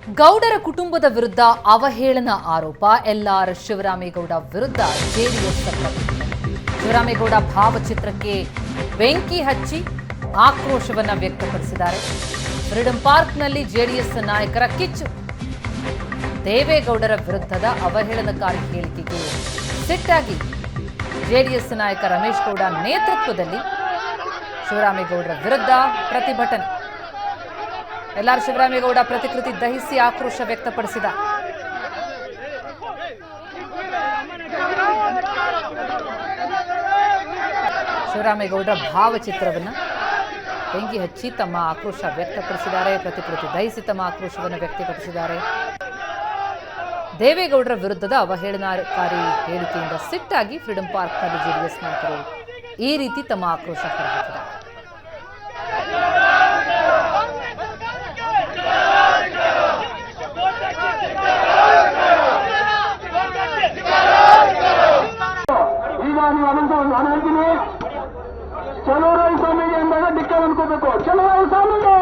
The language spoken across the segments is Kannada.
ಗೌಡರ ಕುಟುಂಬದ ವಿರುದ್ಧ ಅವಹೇಳನ ಆರೋಪ ಎಲ್ಆರ್ ಶಿವರಾಮೇಗೌಡ ವಿರುದ್ಧ ಜೆಡಿಎಸ್ ಶಿವರಾಮೇಗೌಡ ಭಾವಚಿತ್ರಕ್ಕೆ ಬೆಂಕಿ ಹಚ್ಚಿ ಆಕ್ರೋಶವನ್ನ ವ್ಯಕ್ತಪಡಿಸಿದ್ದಾರೆ. ಫ್ರೀಡಂ ಪಾರ್ಕ್ನಲ್ಲಿ ಜೆಡಿಎಸ್ ನಾಯಕರ ಕಿಚ್ಚು. ದೇವೇಗೌಡರ ವಿರುದ್ಧದ ಅವಹೇಳನಕಾರಿ ಹೇಳಿಕೆಗೆ ಸಿಟ್ಟಾಗಿ ಜೆಡಿಎಸ್ ನಾಯಕ ರಮೇಶ್ ಗೌಡ ನೇತೃತ್ವದಲ್ಲಿ ಶಿವರಾಮೇಗೌಡರ ವಿರುದ್ಧ ಪ್ರತಿಭಟನೆ. ಎಲ್ಆರ್ ಶಿವರಾಮೇಗೌಡ ಪ್ರತಿಕೃತಿ ದಹಿಸಿ ಆಕ್ರೋಶ ವ್ಯಕ್ತಪಡಿಸಿದ. ಶಿವರಾಮೇಗೌಡರ ಭಾವಚಿತ್ರವನ್ನು ಬೆಂಕಿ ಹಚ್ಚಿ ತಮ್ಮ ಆಕ್ರೋಶ ವ್ಯಕ್ತಪಡಿಸಿದ್ದಾರೆ. ಪ್ರತಿಕೃತಿ ದಹಿಸಿ ತಮ್ಮ ಆಕ್ರೋಶವನ್ನು ವ್ಯಕ್ತಪಡಿಸಿದ್ದಾರೆ. ದೇವೇಗೌಡರ ವಿರುದ್ಧದ ಅವಹೇಳನಕಾರಿ ಹೇಳಿಕೆಯಿಂದ ಸಿಟ್ಟಾಗಿ ಫ್ರೀಡಂ ಪಾರ್ಕ್ನಲ್ಲಿ ಜೆಡಿಎಸ್ ನಾಯಕರು ಈ ರೀತಿ ತಮ್ಮ ಆಕ್ರೋಶ ಹೊರಹಾಕಿದ್ದಾರೆ. ಚಲೋರಾಯ ಸ್ವಾಮಿಗೆ ಅಂದಾಗ ಡಿಕ್ಕ ಅನ್ಕೋಬೇಕು. ಚಲೋರಾಯ ಸ್ವಾಮಿಗೆ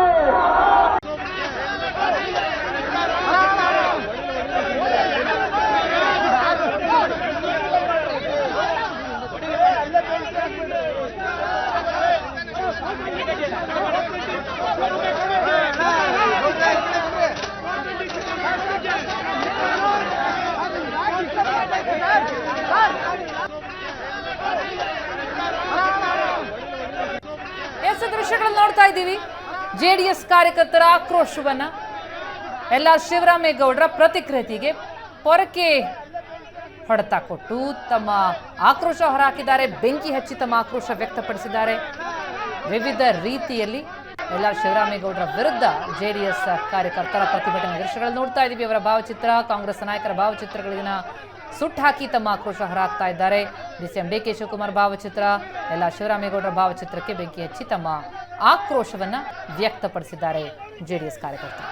ದೃಶ್ಯಗಳನ್ನು ನೋಡ್ತಾ ಇದ್ದೀವಿ. ಜೆಡಿಎಸ್ ಕಾರ್ಯಕರ್ತರ ಆಕ್ರೋಶವನ್ನ ಎಲ್ಆರ್ ಶಿವರಾಮೇಗೌಡರ ಪ್ರತಿಕೃತಿಗೆ ಪೊರಕೆ ಹೊಡೆತ ಕೊಟ್ಟು ತಮ್ಮ ಆಕ್ರೋಶ ಹೊರಹಾಕಿದ್ದಾರೆ. ಬೆಂಕಿ ಹಚ್ಚಿ ತಮ್ಮ ಆಕ್ರೋಶ ವ್ಯಕ್ತಪಡಿಸಿದ್ದಾರೆ. ವಿವಿಧ ರೀತಿಯಲ್ಲಿ ಎಲ್ಆರ್ ಶಿವರಾಮೇಗೌಡರ ವಿರುದ್ಧ ಜೆಡಿಎಸ್ ಕಾರ್ಯಕರ್ತರ ಪ್ರತಿಭಟನೆ ದೃಶ್ಯಗಳನ್ನು ನೋಡ್ತಾ ಇದ್ದೀವಿ. ಅವರ ಭಾವಚಿತ್ರ, ಕಾಂಗ್ರೆಸ್ ನಾಯಕರ ಭಾವಚಿತ್ರಗಳಿನ ಸುಟ್ಟು ಹಾಕಿ ತಮ್ಮ ಆಕ್ರೋಶ ಹೊರಹಾಕ್ತಾ ಇದ್ದಾರೆ. ಡಿಸಿಎಂ ಡಿಕೆ ಶಿವಕುಮಾರ್ ಭಾವಚಿತ್ರ, ಎಲ್ಆರ್ ಶಿವರಾಮೇಗೌಡರ ಭಾವಚಿತ್ರಕ್ಕೆ ಬೆಂಕಿ ಹಚ್ಚಿ ತಮ್ಮ ಆಕ್ರೋಶವನ್ನ ವ್ಯಕ್ತಪಡಿಸಿದ್ದಾರೆ ಜೆಡಿಎಸ್ ಕಾರ್ಯಕರ್ತರು.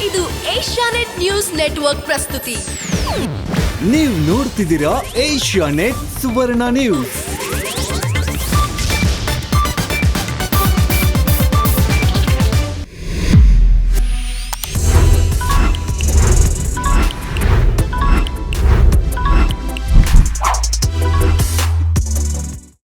ಇದು ಏಷ್ಯಾನೆಟ್ ನ್ಯೂಸ್ ನೆಟ್ವರ್ಕ್ ಪ್ರಸ್ತುತಿ. ನೀವು ನೋಡ್ತಿದ್ದೀರಾ ಏಷ್ಯಾನೆಟ್ ಸುವರ್ಣ ನ್ಯೂಸ್.